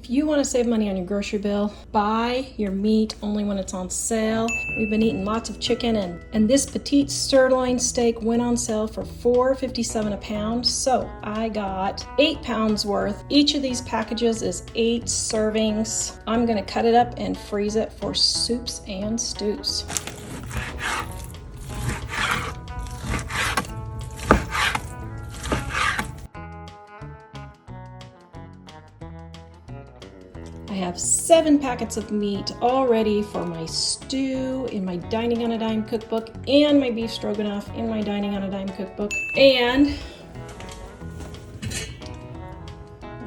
If you want to save money on your grocery bill, buy your meat only when it's on sale. We've been eating lots of chicken, and this petite sirloin steak went on sale for $4.57 a pound. So I got 8 pounds worth. Each of these packages is 8 servings. I'm gonna cut it up and freeze it for soups and stews. I have 7 packets of meat all ready for my stew in my Dining on a Dime cookbook and my beef stroganoff in my Dining on a Dime cookbook, and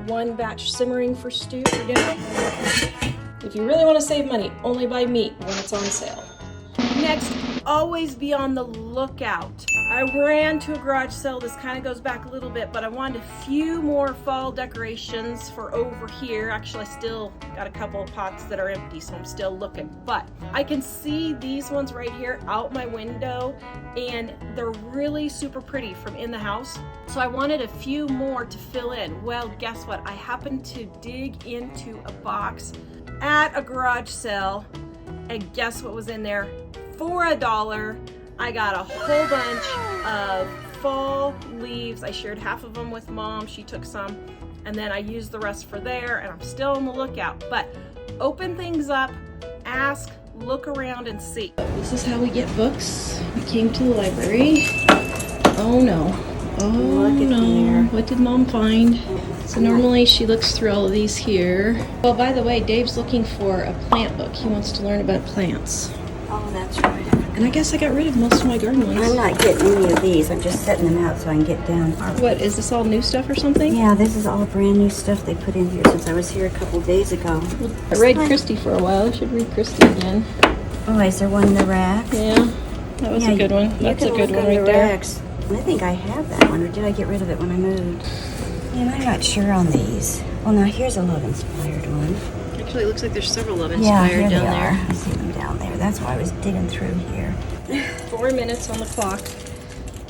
1 batch simmering for stew for dinner. If you really want to save money, only buy meat when it's on sale. Next, always be on the lookout. I ran to a garage sale. This kind of goes back a little bit, but I wanted a few more fall decorations for over here. Actually, I still got a couple of pots that are empty, so I'm still looking. But I can see these ones right here out my window, and they're really super pretty from in the house. So I wanted a few more to fill in. Well, guess what? I happened to dig into a box at a garage sale, and guess what was in there? For $1. I got a whole bunch of fall leaves. I shared half of them with Mom. She took some, and then I used the rest for there, and I'm still on the lookout. But open things up, ask, look around, and see. This is how we get books. We came to the library. Oh no. Oh no. What did Mom find? So normally she looks through all of these here. Well, by the way, Dave's looking for a plant book. He wants to learn about plants. Oh, that's right. And I guess I got rid of most of my garden ones. I'm not getting any of these. I'm just setting them out so I can get down. What, is this all new stuff or something? Yeah, this is all brand new stuff they put in here since I was here a couple days ago. I read Christy for a while. I should read Christy again. Oh, is there one in the rack? Yeah, that was a good one. That's a good one right there. Racks. I think I have that one, or did I get rid of it when I moved? And I'm not sure on these. Well, now here's a Love Inspired one. Actually, it looks like there's several Love Inspired down there. I see them down there. That's why I was digging through here. 4 minutes on the clock.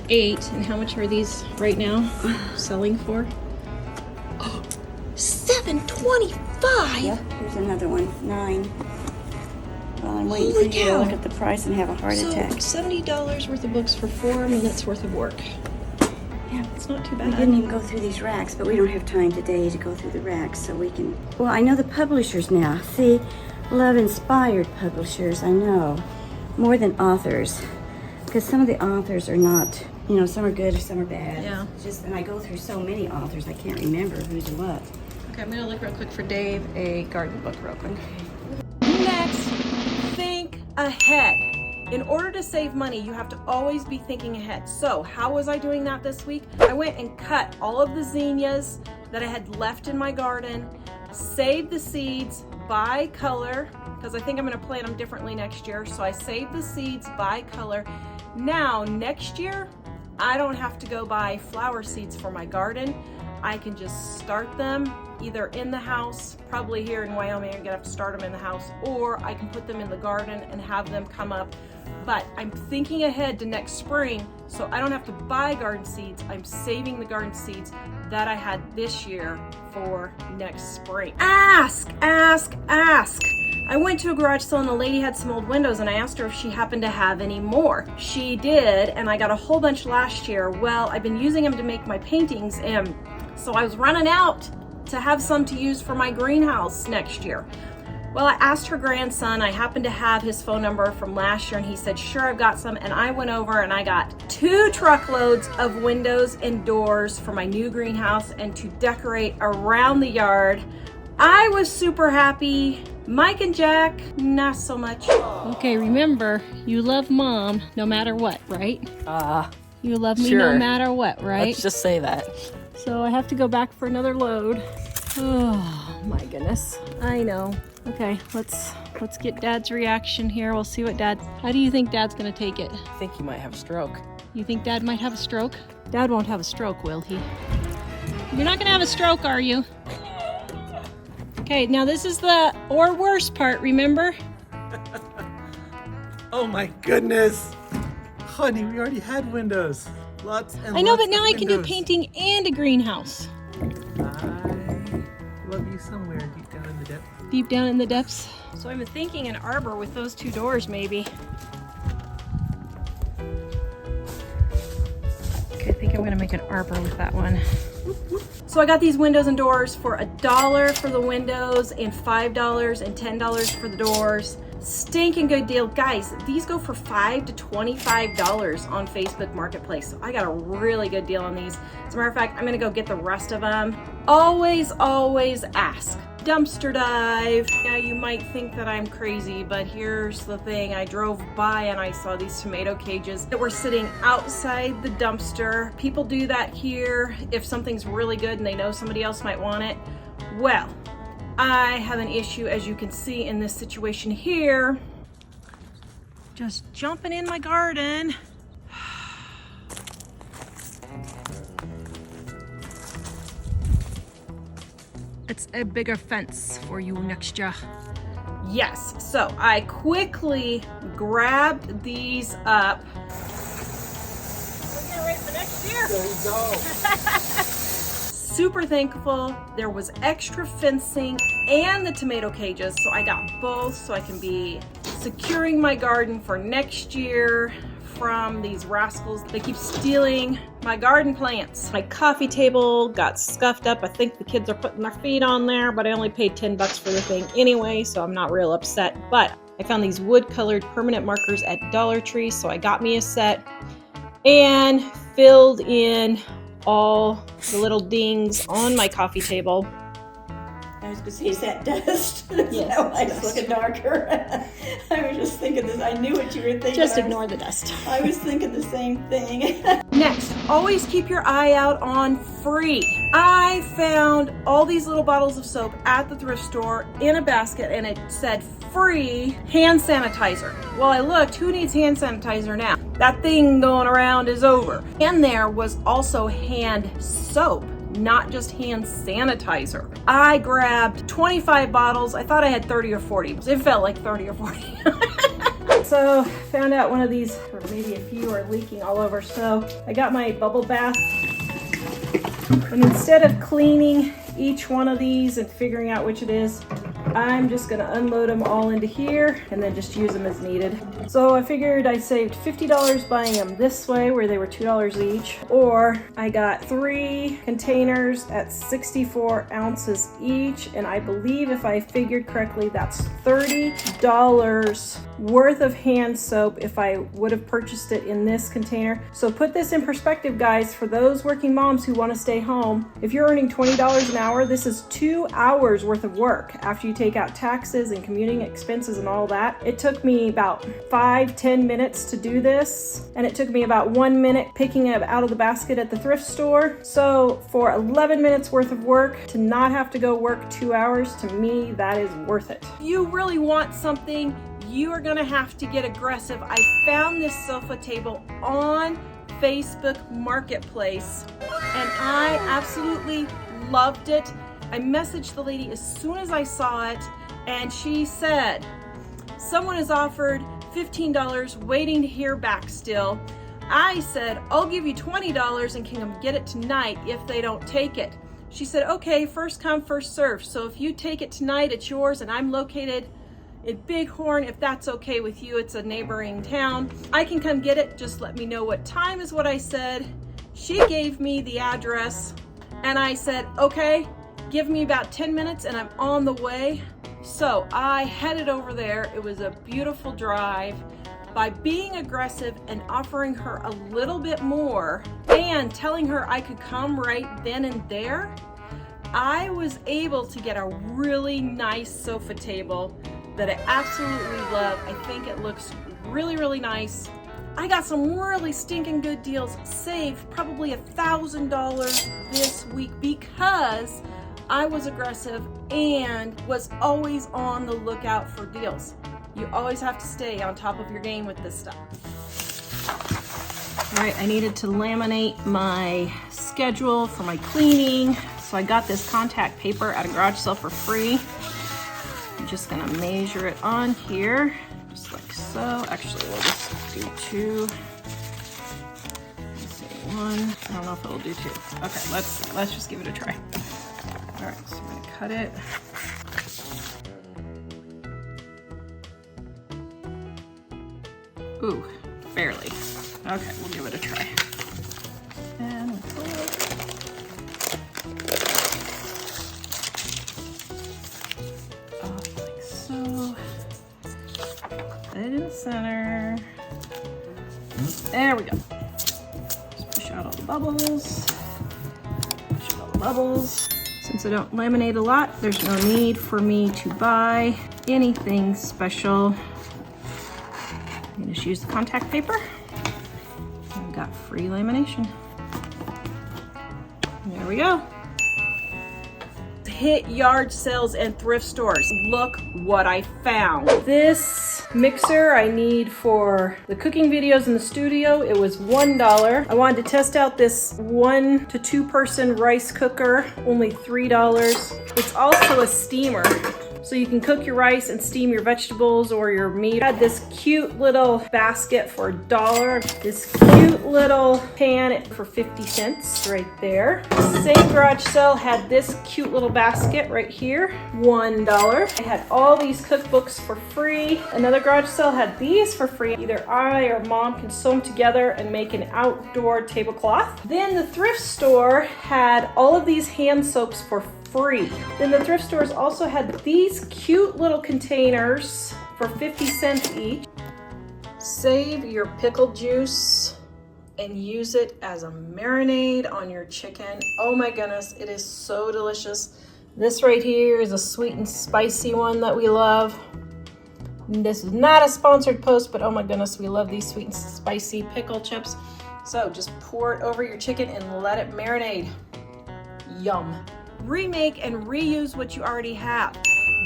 8. And how much are these right now selling for? $7.25. Yep, here's another one. 9. Well, I'm waiting for you to look at the price and have a heart attack. $70 worth of books for 4 minutes worth of work. Yeah, it's not too bad. We didn't even go through these racks, but we don't have time today to go through the racks, so we can. Well, I know the publishers now. See, Love Inspired publishers. I know more than authors, because some of the authors are not. You know, some are good, some are bad. Yeah. It's just, and I go through so many authors, I can't remember who's what. Okay, I'm gonna look real quick for Dave a garden book real quick. Okay. Next, think ahead. In order to save money, you have to always be thinking ahead. So how was I doing that this week? I went and cut all of the zinnias that I had left in my garden, saved the seeds by color, because I think I'm gonna plant them differently next year. So I saved the seeds by color. Now, next year, I don't have to go buy flower seeds for my garden. I can just start them either in the house, probably here in Wyoming, I'm gonna have to start them in the house, or I can put them in the garden and have them come up. But I'm thinking ahead to next spring, so I don't have to buy garden seeds. I'm saving the garden seeds that I had this year for next spring. Ask, ask, ask. I went to a garage sale and the lady had some old windows, and I asked her if she happened to have any more. She did, and I got a whole bunch last year. Well, I've been using them to make my paintings, and so I was running out to have some to use for my greenhouse next year. Well, I asked her grandson. I happened to have his phone number from last year, and he said, sure, I've got some. And I went over and I got 2 truckloads of windows and doors for my new greenhouse and to decorate around the yard. I was super happy. Mike and Jack, not so much. Okay, remember, you love Mom no matter what, right? You love me no matter what, right? Let's just say that. So I have to go back for another load. Oh my goodness. I know. Okay, let's get Dad's reaction here. We'll see what how do you think Dad's gonna take it? I think he might have a stroke. You think Dad might have a stroke? Dad won't have a stroke, will he? You're not gonna have a stroke, are you? Okay, now this is the or worse part, remember? Oh my goodness. Honey, we already had windows. Lots and I know, lots but now of I can do windows. painting and a greenhouse. I love you somewhere deep down dip. Deep down in the depths. So I'm thinking an arbor with those two doors maybe. Okay, I think I'm gonna make an arbor with that one. So I got these windows and doors for $1 for the windows and $5 and $10 for the doors. Stinking good deal. Guys, these go for $5 to $25 on Facebook Marketplace. So I got a really good deal on these. As a matter of fact, I'm gonna go get the rest of them. Always, always ask. Dumpster dive. Now you might think that I'm crazy, but here's the thing. I drove by and I saw these tomato cages that were sitting outside the dumpster. People do that here if something's really good and they know somebody else might want it. Well, I have an issue, as you can see in this situation here. Just jumping in my garden. It's a bigger fence for you next year. Yes, so I quickly grabbed these up. We're gonna wait for next year. There you go. Super thankful there was extra fencing and the tomato cages, so I got both so I can be securing my garden for next year from these rascals. They keep stealing my garden plants. My coffee table got scuffed up. I think the kids are putting their feet on there, but I only paid $10 for the thing anyway, so I'm not real upset. But I found these wood colored permanent markers at Dollar Tree, so I got me a set and filled in all the little dings on my coffee table. I was gonna say, is that dust? Yes, That why it's it's dust. looking darker. I was just thinking this. I knew what you were thinking. Just ignore the dust. I was thinking the same thing. Next, always keep your eye out on free. I found all these little bottles of soap at the thrift store in a basket and it said free hand sanitizer. Well, I looked, who needs hand sanitizer now? That thing going around is over. And there was also hand soap, not just hand sanitizer. I grabbed 25 bottles. I thought I had 30 or 40. It felt like 30 or 40. So found out one of these, or maybe a few, are leaking all over. So I got my bubble bath. And instead of cleaning each one of these and figuring out which it is, I'm just gonna unload them all into here and then just use them as needed. So I figured I saved $50 buying them this way where they were $2 each, or I got 3 containers at 64 ounces each, and I believe if I figured correctly, that's $30 worth of hand soap if I would have purchased it in this container. So put this in perspective, guys, for those working moms who want to stay home. If you're earning $20 an hour, this is 2 hours worth of work after you take out taxes and commuting expenses and all that. It took me about 5-10 minutes to do this, and it took me about 1 minute picking it out of the basket at the thrift store. So for 11 minutes worth of work to not have to go work 2 hours, to me, that is worth it. If you really want something, you are gonna have to get aggressive. I found this sofa table on Facebook Marketplace and I absolutely loved it. I messaged the lady as soon as I saw it and she said, someone has offered $15, waiting to hear back still. I said, I'll give you $20 and can come get it tonight if they don't take it. She said, okay, first come, first serve. So if you take it tonight, it's yours, and I'm located in Bighorn. If that's okay with you, it's a neighboring town. I can come get it, just let me know what time is what I said. She gave me the address and I said, okay, give me about 10 minutes and I'm on the way. So I headed over there. It was a beautiful drive. By being aggressive and offering her a little bit more and telling her I could come right then and there, I was able to get a really nice sofa table that I absolutely love. I think it looks really, really nice. I got some really stinking good deals, saved probably $1,000 this week because I was aggressive and was always on the lookout for deals. You always have to stay on top of your game with this stuff. All right, I needed to laminate my schedule for my cleaning. So I got this contact paper at a garage sale for free. I'm just gonna measure it on here, just like so. Actually, we'll just do 2. Let's see, 1. I don't know if it'll do 2. Okay, let's just give it a try. All right, so I'm gonna cut it. Ooh, barely. Okay, we'll give it a try. And we'll pull it. Off like so. Put it in the center. There we go. Just push out all the bubbles. Push out all the bubbles. Since I don't laminate a lot, there's no need for me to buy anything special. You just use the contact paper. I've got free lamination. There we go. Hit yard sales and thrift stores. Look what I found. This mixer I need for the cooking videos in the studio. It was $1. I wanted to test out this 1 to 2 person rice cooker, only $3. It's also a steamer. So you can cook your rice and steam your vegetables or your meat. I had this cute little basket for $1. This cute little pan for 50 cents right there. Same garage sale had this cute little basket right here, $1. I had all these cookbooks for free. Another garage sale had these for free. Either I or mom can sew them together and make an outdoor tablecloth. Then the thrift store had all of these hand soaps for free. Then the thrift stores also had these cute little containers for 50 cents each. Save your pickle juice and use it as a marinade on your chicken. Oh my goodness, it is so delicious. This right here is a sweet and spicy one that we love. This is not a sponsored post, but oh my goodness, we love these sweet and spicy pickle chips. So just pour it over your chicken and let it marinate. Yum. Remake and reuse what you already have.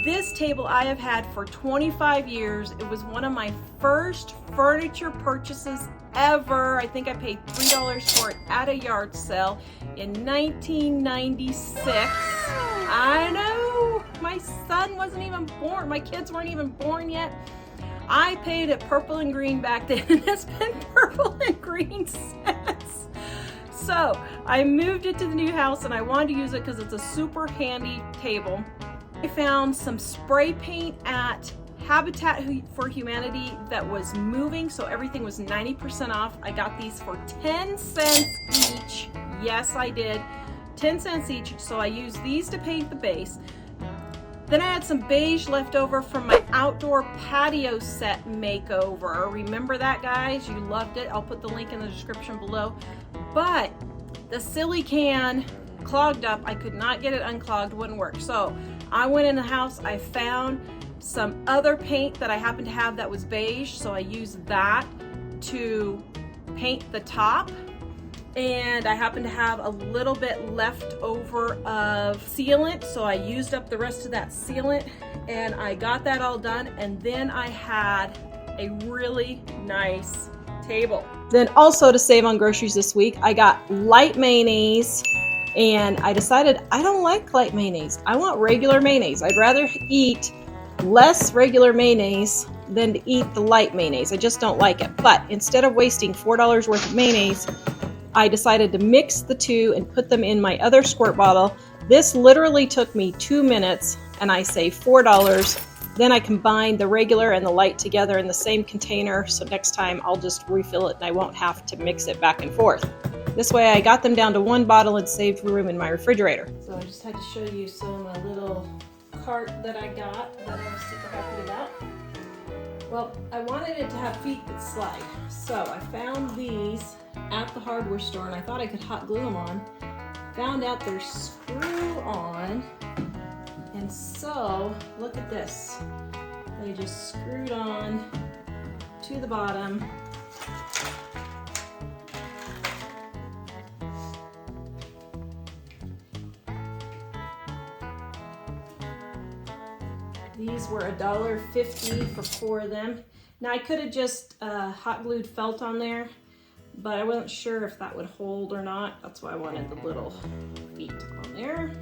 This table I have had for 25 years. It was one of my first furniture purchases ever. I think I paid $3 for it at a yard sale in 1996. I know, my son wasn't even born. My kids weren't even born yet. I paid it purple and green back then, and it's been purple and green since. So I moved it to the new house and I wanted to use it because it's a super handy table. I found some spray paint at Habitat for Humanity that was moving, so everything was 90% off. I got these for 10 cents each. Yes, I did. 10 cents each, so I used these to paint the base. Then I had some beige left over from my outdoor patio set makeover. Remember that, guys? You loved it. I'll put the link in the description below. But the silly can clogged up. I could not get it unclogged, wouldn't work. So I went in the house, I found some other paint that I happened to have that was beige, so I used that to paint the top. And I happened to have a little bit left over of sealant, so I used up the rest of that sealant and I got that all done. And then I had a really nice table. Then also to save on groceries this week, I got light mayonnaise, and I decided I don't like light mayonnaise. I want regular mayonnaise. I'd rather eat less regular mayonnaise than to eat the light mayonnaise. I just don't like it. But instead of wasting $4 worth of mayonnaise, I decided to mix the two and put them in my other squirt bottle. This literally took me 2 minutes and I saved $4. Then I combined the regular and the light together in the same container, so next time I'll just refill it and I won't have to mix it back and forth. This way I got them down to 1 bottle and saved room in my refrigerator. So I just had to show you some of my little cart that I got that I'm super happy about. Well, I wanted it to have feet that slide, so I found these at the hardware store and I thought I could hot glue them on. Found out they're screw on. And so, look at this. They just screwed on to the bottom. These were $1.50 for 4 of them. Now I could have just hot glued felt on there, but I wasn't sure if that would hold or not. That's why I wanted the little feet on there.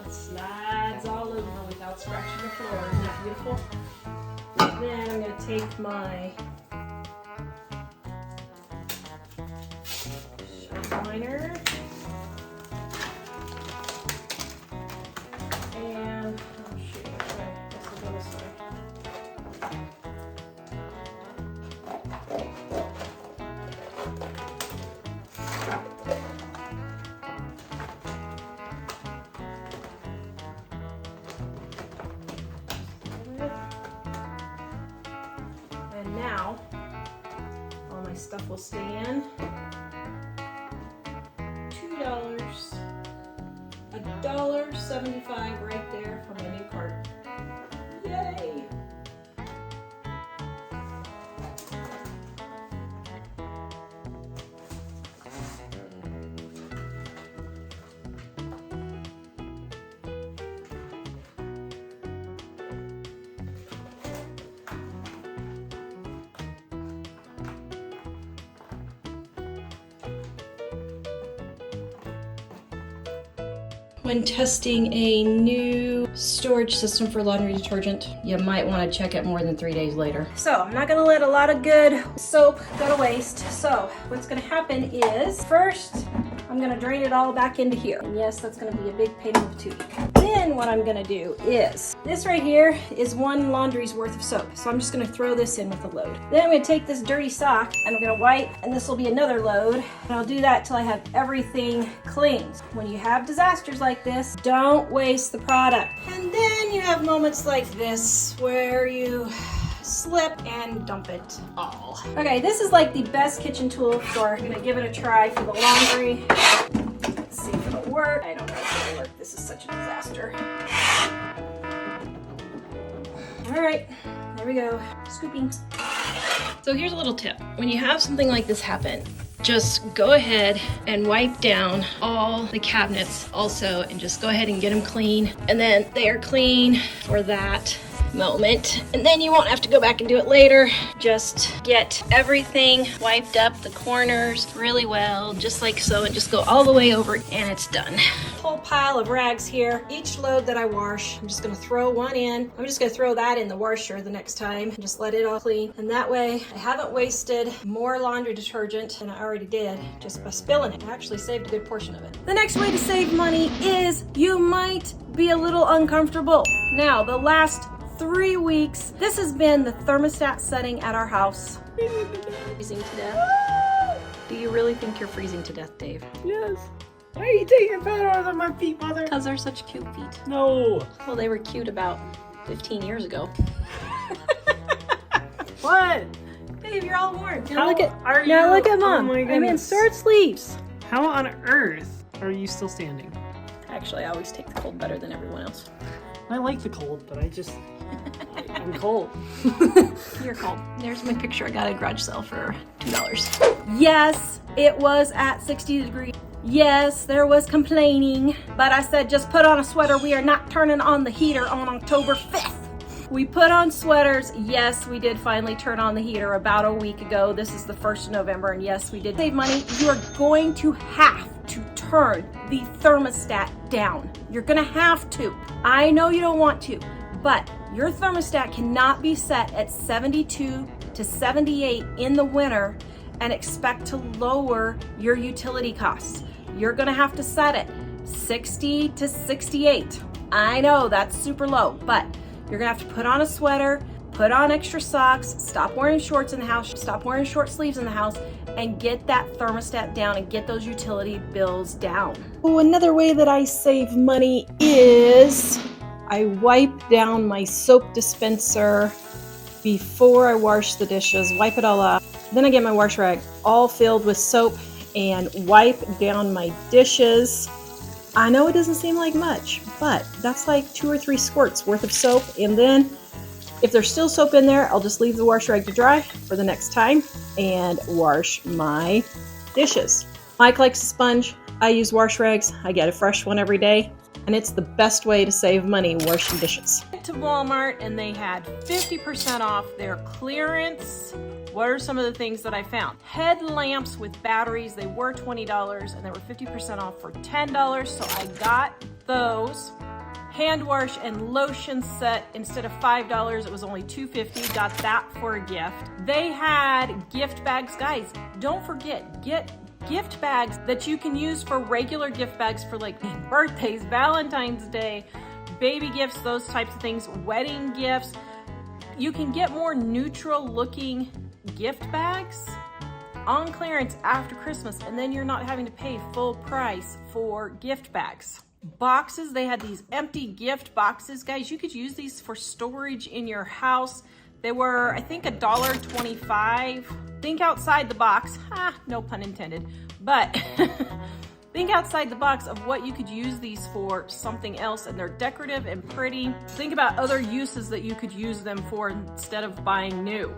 It slides all over without scratching the floor. Isn't that beautiful? Then I'm going to take my liner. And, oh shoot, okay, this will go this way. And now, all my stuff will stay in. $2, $1.75 right there for my new cart. Yay! When testing a new storage system for laundry detergent, you might want to check it more than 3 days later. So I'm not gonna let a lot of good soap go to waste. So what's gonna happen is, first, I'm gonna drain it all back into here. And yes, that's gonna be a big pain in the patootie. Then what I'm gonna do is, this right here is one laundry's worth of soap. So I'm just gonna throw this in with a load. Then I'm gonna take this dirty sock and I'm gonna wipe, and this will be another load. And I'll do that till I have everything clean. When you have disasters like this, don't waste the product. And then you have moments like this where you slip and dump it all. Okay, this is like the best kitchen tool, so we're gonna give it a try for the laundry. Let's see if it'll work. I don't know if it'll work. This is such a disaster. All right, there we go. Scooping. So here's a little tip. When you have something like this happen, just go ahead and wipe down all the cabinets also, and just go ahead and get them clean. And then they are clean for that moment, and then you won't have to go back and do it later. Just get everything wiped up, the corners really well, just like so, and just go all the way over, and it's done. Whole pile of rags here. Each load that I wash, I'm just gonna throw one in. I'm just gonna throw that in the washer the next time and just let it all clean. And that way I haven't wasted more laundry detergent than I already did just by spilling it. I actually saved a good portion of it. The next way to save money is, you might be a little uncomfortable. Now, the last 3 weeks, this has been the thermostat setting at our house. Freezing to death. Do you really think you're freezing to death, Dave? Yes. Why are you taking photos of my feet, Mother? Because they're such cute feet. No. Well, they were cute about 15 years ago. What? Dave, you're all warm. How Look at Oh Mom. my I'm in goodness. short sleeves. How on earth are you still standing? Actually, I always take the cold better than everyone else. I like the cold, but I'm cold. You're cold. There's my picture I got at a garage sale for $2. Yes, it was at 60 degrees. Yes, there was complaining, but I said just put on a sweater. We are not turning on the heater on October 5th. We put on sweaters. Yes, we did finally turn on the heater about a week ago. This is the 1st of November, and yes, we did save money. You are going to have to turn the thermostat down. You're gonna have to. I know you don't want to, but your thermostat cannot be set at 72 to 78 in the winter and expect to lower your utility costs. You're gonna have to set it 60 to 68. I know that's super low, but you're gonna have to put on a sweater, put on extra socks, stop wearing shorts in the house, stop wearing short sleeves in the house, and get that thermostat down and get those utility bills down. Oh, another way that I save money is I wipe down my soap dispenser before I wash the dishes, wipe it all up. Then I get my wash rag all filled with soap and wipe down my dishes. I know it doesn't seem like much, but that's like 2 or 3 squirts worth of soap. And then if there's still soap in there, I'll just leave the wash rag to dry for the next time and wash my dishes. Mike likes a sponge. I use wash rags. I get a fresh one every day, and it's the best way to save money washing dishes. I went to Walmart and they had 50% off their clearance. What are some of the things that I found? Headlamps with batteries. They were $20 and they were 50% off for $10, so I got those. Hand wash and lotion set, instead of $5, it was only $2.50. Got that for a gift. They had gift bags. Guys, don't forget, get gift bags that you can use for regular gift bags for like birthdays, Valentine's Day, baby gifts, those types of things, wedding gifts. You can get more neutral looking gift bags on clearance after Christmas, and then you're not having to pay full price for gift bags. Boxes, they had these empty gift boxes, guys. You could use these for storage in your house. They were, I think, $1.25. Think outside the box. No pun intended. But think outside the box of what you could use these for something else, and they're decorative and pretty. Think about other uses that you could use them for instead of buying new.